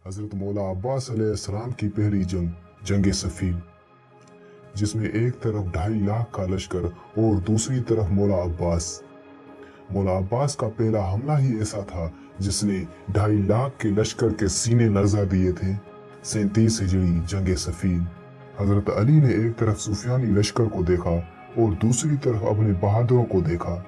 हजरत मौला अब्बास अलैहिस्सलाम की पहली जंग, जंग सफीन, जिसमें एक तरफ 2.5 लाख का लश्कर और दूसरी तरफ मौला अब्बास। मौला अब्बास का पहला हमला ही ऐसा था जिसने 2.5 लाख के लश्कर के सीने लर्जा दिए थे। 37 हिजरी, जंग सफीन। हजरत अली ने एक तरफ सुफियानी लश्कर को देखा और दूसरी तरफ अपने बहादुरों को देखा।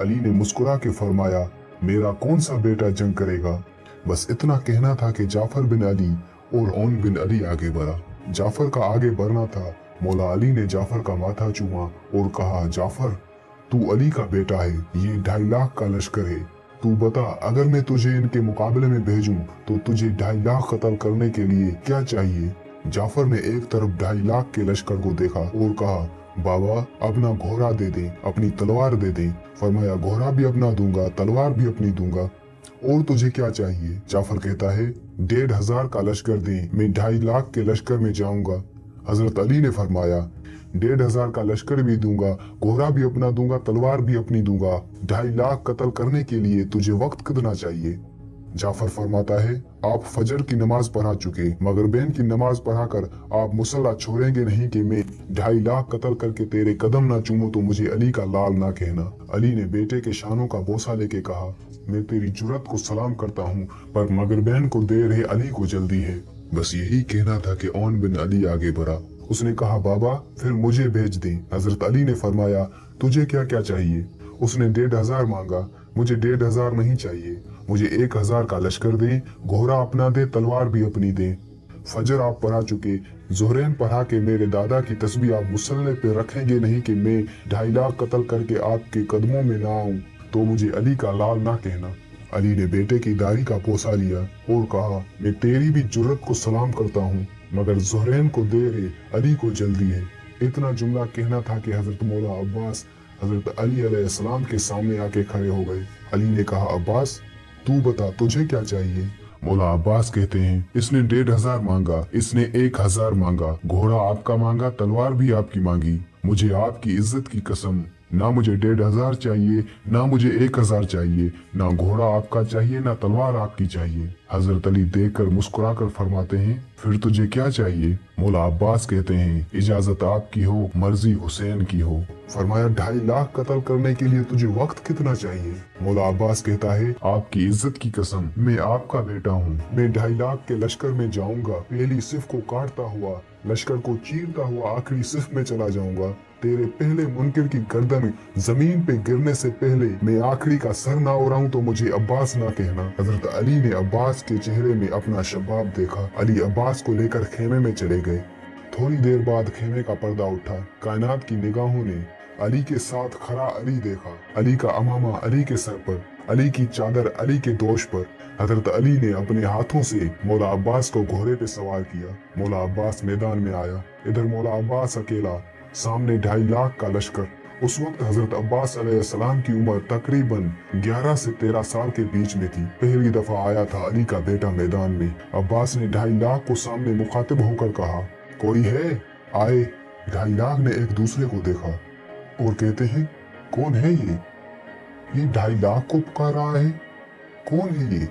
अली ने मुस्कुरा के फरमाया, मेरा कौन सा बेटा जंग करेगा। बस इतना कहना था कि जाफर बिन अली और ओन बिन अली आगे बढ़ा। जाफर का आगे बढ़ना था। मौला अली ने जाफर का माथा चूमा और कहा, जाफर तू अली का बेटा है, ये 2.5 लाख का लश्कर है, तू बता अगर मैं तुझे इनके मुकाबले में भेजूं तो तुझे 2.5 लाख कत्ल करने के लिए क्या चाहिए। जाफर ने एक तरफ 2.5 लाख के लश्कर को देखा और कहा, बाबा अपना घोड़ा दे दे, अपनी तलवार दे दे। फरमाया, घोड़ा भी अपना दूंगा, तलवार भी अपनी दूंगा, और तुझे क्या चाहिए। जाफर कहता है, 1,500 का लश्कर दे, मैं 2.5 लाख के लश्कर में जाऊंगा। हजरत अली ने फरमाया, 1,500 का लश्कर भी दूंगा, घोड़ा भी अपना दूंगा, तलवार भी अपनी दूंगा, 2.5 लाख कत्ल करने के लिए तुझे वक्त कितना चाहिए। जाफर फरमाता है, आप फजर की नमाज पढ़ा चुके, मगरिबैन की नमाज पढ़ाकर आप मुसल्ला छोड़ेंगे नहीं कि मैं 2.5 लाख कत्ल करके तेरे कदम ना चूमूं तो मुझे अली का लाल ना कहना। अली ने बेटे के शानों का बोसा लेके कहा, मैं तेरी जुर्रत को सलाम करता हूँ, पर मगरिबैन को देर है, अली को जल्दी है। बस यही कहना था कि ओन बिन अली आगे बढ़ा। उसने कहा, बाबा फिर मुझे भेज दे। हजरत अली ने फरमाया, तुझे क्या क्या चाहिए। उसने 1,500 मांगा। मुझे 1,500 नहीं चाहिए, मुझे 1,000 का लश्कर दे, घोड़ा अपना दे, तलवार भी अपनी दे। फजर आप पढ़ा चुके, जोहरैन पढ़ा के मेरे दादा की तस्बीह आप मुसल्ले पे रखेंगे नहीं कि मैं 2.5 लाख कत्ल करके आपके कदमों में ना आऊं तो मुझे अली का लाल ना कहना। अली ने बेटे की दाढ़ी का पोसा लिया और कहा, मैं तेरी भी जुर्रत को सलाम करता हूँ, मगर जोहरैन को देर है, अली को जल्दी है। इतना जुमला कहना था कि हजरत मौला अब्बास हजरत अली अलैहिस्सलाम के सामने आके खड़े हो गए। अली ने कहा, अब्बास तू बता तुझे क्या चाहिए। मौला अब्बास कहते हैं, इसने 1,500 मांगा, इसने 1,000 मांगा, घोड़ा आपका मांगा, तलवार भी आपकी मांगी। मुझे आपकी इज्जत की कसम, ना मुझे 1,500 चाहिए, ना मुझे 1,000 चाहिए, ना घोड़ा आपका चाहिए, ना तलवार आपकी चाहिए। हजरत अली देखकर मुस्कुराकर फरमाते हैं, फिर तुझे क्या चाहिए। मौला अब्बास कहते हैं, इजाजत आपकी हो, मर्जी हुसैन की हो। फरमाया, 2.5 लाख कत्ल करने के लिए तुझे वक्त कितना चाहिए। मौला अब्बास कहता है, आपकी इज्जत की कसम, मैं आपका बेटा हूँ, मैं 2.5 लाख के लश्कर में जाऊंगा, पहली सिफ को काटता हुआ, लश्कर को चीरता हुआ आखिरी सिफ में चला जाऊंगा। तेरे पहले मुनकिर की गर्दन जमीन पे गिरने से पहले मैं आखिरी का सर ना उड़ाऊं तो मुझे अब्बास ना कहना। हजरत अली ने अब्बास के चेहरे में अपना शबाब देखा। अली अब्बास को लेकर खेमे में चले गए। थोड़ी देर बाद खेमे का पर्दा उठा। कायनात की निगाहों ने अली के साथ खड़ा अली देखा। अली का अमामा अली के सर पर, अली की चादर अली के दोष पर। हजरत अली ने अपने हाथों से मौला अब्बास को घोड़े पे सवार किया। मौला अब्बास मैदान में आया। इधर मौला अब्बास अकेला, सामने 2.5 लाख का लश्कर। उस वक्त हजरत अब्बास अलैहिस्सलाम की उम्र तकरीबन 11 से 13 साल के बीच में थी। पहली दफा आया था अली का बेटा मैदान में। अब्बास ने 2.5 लाख को सामने मुखातिब होकर कहा, कोई है, आए। 2.5 लाख ने एक दूसरे को देखा और कहते हैं, कौन है ये 2.5 लाख को पुकार रहा है, कौन है ये।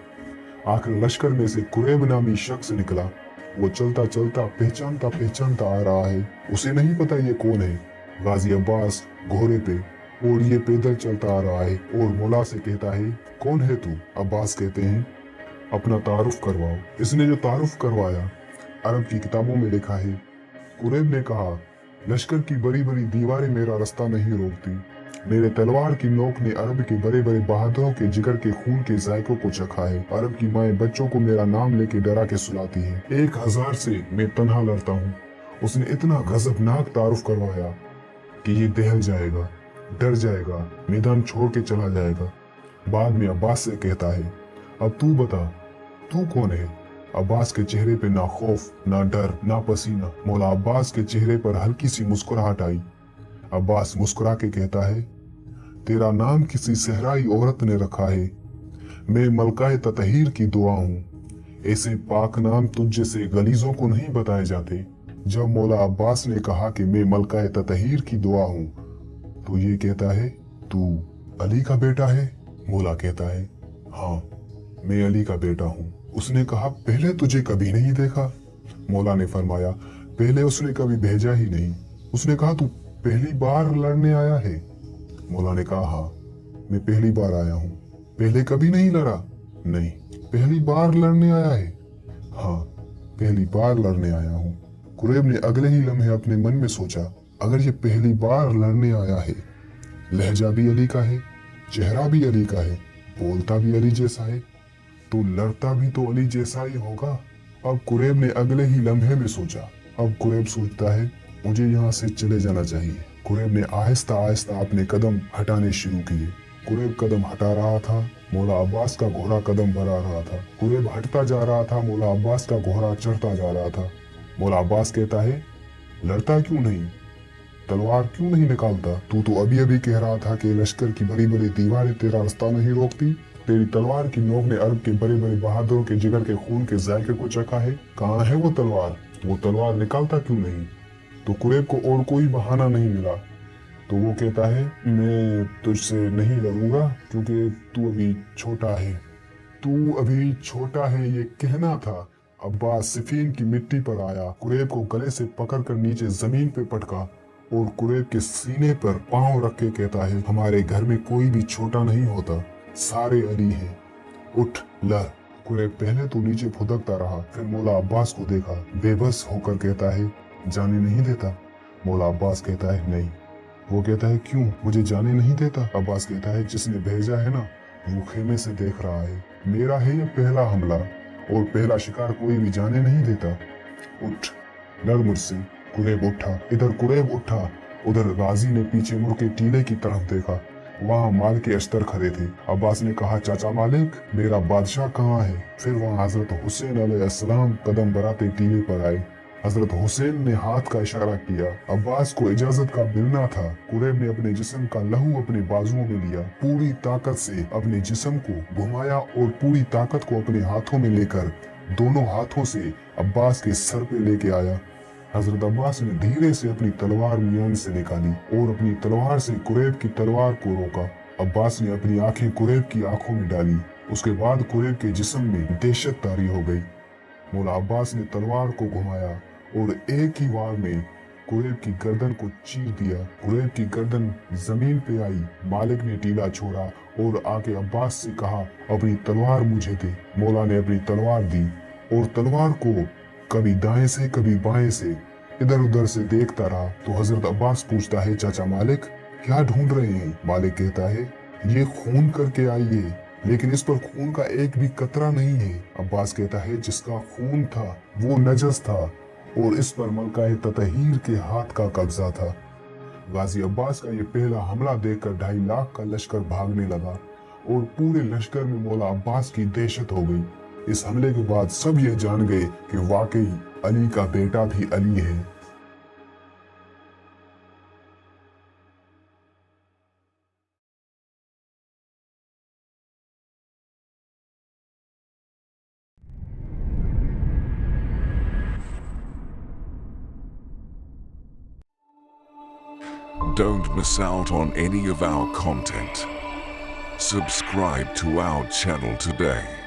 आखिर लश्कर में से कुरैब नामी शख्स निकला। वो चलता चलता पहचानता आ रहा है। उसे नहीं पता ये कौन है। गाजी अब्बास घोड़े पे और ये पैदल चलता आ रहा है और मौला से कहता है, कौन है तू। अब्बास कहते हैं, अपना तारुफ करवाओ। इसने जो तारुफ करवाया अरब की किताबों में लिखा है। कुरैब ने कहा, लश्कर की बड़ी बड़ी दीवारें मेरा रास्ता नहीं रोकती, मेरे तलवार की नोक ने अरब के बड़े बड़े बहादुरों के जिगर के खून के जायकों को चखा है। अरब की माएं बच्चों को मेरा नाम लेके डरा के सुलाती है। 1,000 से मैं तन्हा लड़ता हूँ। उसने इतना गजबनाक तारुफ करवाया कि ये दहल जाएगा, डर जाएगा, मैदान छोड़ के चला जाएगा। बाद में अब्बास से कहता है, अब तू बता, तू कौन है। अब्बास के चेहरे पे ना खौफ, ना डर, ना पसीना। मौला अब्बास के चेहरे पर हल्की सी मुस्कुराहट आई। अब्बास मुस्कुरा के कहता है, तेरा नाम किसी सहराई औरत ने रखा है, मैं मलकाए ततहीर की दुआ हूँ। ऐसे पाक नाम तुझ जैसे गलीजों को नहीं बताए जाते। जब मौला अब्बास ने कहा कि मैं मलकाए ततहीर की दुआ हूँ तो ये कहता है, तू अली का बेटा है। मौला कहता है, हाँ मैं अली का बेटा हूँ। उसने कहा, पहले तुझे कभी नहीं देखा। मौला ने फरमाया, पहले उसने कभी भेजा ही नहीं। उसने कहा, तू पहली बार लड़ने आया है? मौला ने कहा, हाँ, मैं पहली बार आया हूँ। पहले कभी नहीं लड़ा? नहीं। पहली बार लड़ने आया है? हाँ, पहली बार लड़ने आया हूँ। कुरैब ने अगले ही लम्हे अपने मन में सोचा, अगर ये पहली बार लड़ने आया है, लहजा भी अली का है, चेहरा भी अली का है, बोलता भी अली जैसा है, तो लड़ता भी तो अली जैसा ही होगा। अब कुरैब ने अगले ही लम्हे में सोचा। अब कुरैब सोचता है, मुझे यहाँ से चले जाना चाहिए। कुरैब ने आहिस्ता आहिस्ता अपने कदम हटाने शुरू किए। कुरैब कदम हटा रहा था, मौला अब्बास का घोड़ा कदम बढ़ा रहा था। कुरैब हटता जा रहा था, मौला अब्बास का घोड़ा चढ़ता जा रहा था। मौला अब्बास कहता है, लड़ता क्यों नहीं? तलवार क्यों नहीं निकालता? तू तो अभी अभी कह रहा था कि लश्कर की बड़ी बड़ी दीवारें तेरा रास्ता नहीं रोकती। तेरी तलवार की नोक ने अरब के बड़े बड़े बहादुरों के जिगर के खून के जायके को चखा है। कहाँ है वो तलवार? वो तलवार निकालता क्यों नहीं? तो कुरैब को और कोई बहाना नहीं मिला, तो वो कहता है, मैं तुझसे नहीं लड़ूंगा क्योंकि तू अभी छोटा है। तू अभी छोटा है, ये कहना था। अब्बास सिफीन की मिट्टी पर आया, कुरैब को गले से पकड़कर नीचे जमीन पे पटका और कुरैब के सीने पर पांव रख के कहता है, हमारे घर में कोई भी छोटा नहीं होता, सारे अली हैं, उठ लड़। कुरैब पहले तो नीचे फुदकता रहा, फिर मौला अब्बास को देखा, बेबस होकर कहता है, जाने नहीं देता? मौला अब्बास कहता है, नहीं। वो कहता है, क्यों मुझे जाने नहीं देता? अब्बास कहता है, जिसने भेजा है ना, वो खेमे से देख रहा है। मेरा है ये पहला हमला और पहला शिकार कोई भी जाने नहीं देता। उठ लड़ मुझसे। कुरैब उठा। इधर कुरैब उठा, उधर गाजी ने पीछे मुड़ के टीले की तरफ देखा। वहाँ माल के अश्तर खड़े थे। अब्बास ने कहा, चाचा मालिक, मेरा बादशाह कहाँ है? फिर वहाँ हजरत हुसैन अलैहिस्सलाम कदम बढ़ाते टीले पर आए। हजरत हुसैन ने हाथ का इशारा किया। अब्बास को इजाजत का मिलना था। कुरैब ने अपने जिस्म का लहू अपने बाजुओं में लिया, पूरी ताकत से अपने जिस्म को घुमाया और पूरी ताकत को अपने हाथों में लेकर दोनों हाथों से अब्बास के सर पे लेके आया। हजरत अब्बास ने धीरे से अपनी तलवार मियान से निकाली और अपनी तलवार से कुरैब की तलवार को रोका। अब्बास ने अपनी आंखें कुरैब की आंखों में डाली। उसके बाद कुरैब के जिस्म में दहशत तारी हो गई। मौला अब्बास ने तलवार को घुमाया और एक ही वार में कुरैब की गर्दन को चीर दिया। कुरैब की गर्दन जमीन पे आई। मालिक ने टीला छोड़ा और आके अब्बास से कहा, अपनी तलवार मुझे दे। मौला ने अपनी तलवार दी और तलवार को कभी दाएं से कभी बाएं से इधर उधर से देखता रहा। तो हजरत अब्बास पूछता है, चाचा मालिक, क्या ढूंढ रहे हैं? मालिक कहता है, ये खून करके आई है, लेकिन इस पर खून का एक भी कतरा नहीं है। अब्बास कहता है, जिसका खून था वो नजस था और इस पर मलका ततहीर के हाथ का कब्जा था। गाजी अब्बास का ये पहला हमला देखकर 2.5 लाख का लश्कर भागने लगा और पूरे लश्कर में मौला अब्बास की दहशत हो गई। इस हमले के बाद सब ये जान गए कि वाकई अली का बेटा भी अली है। Don't miss out on any of our content. Subscribe to our channel today.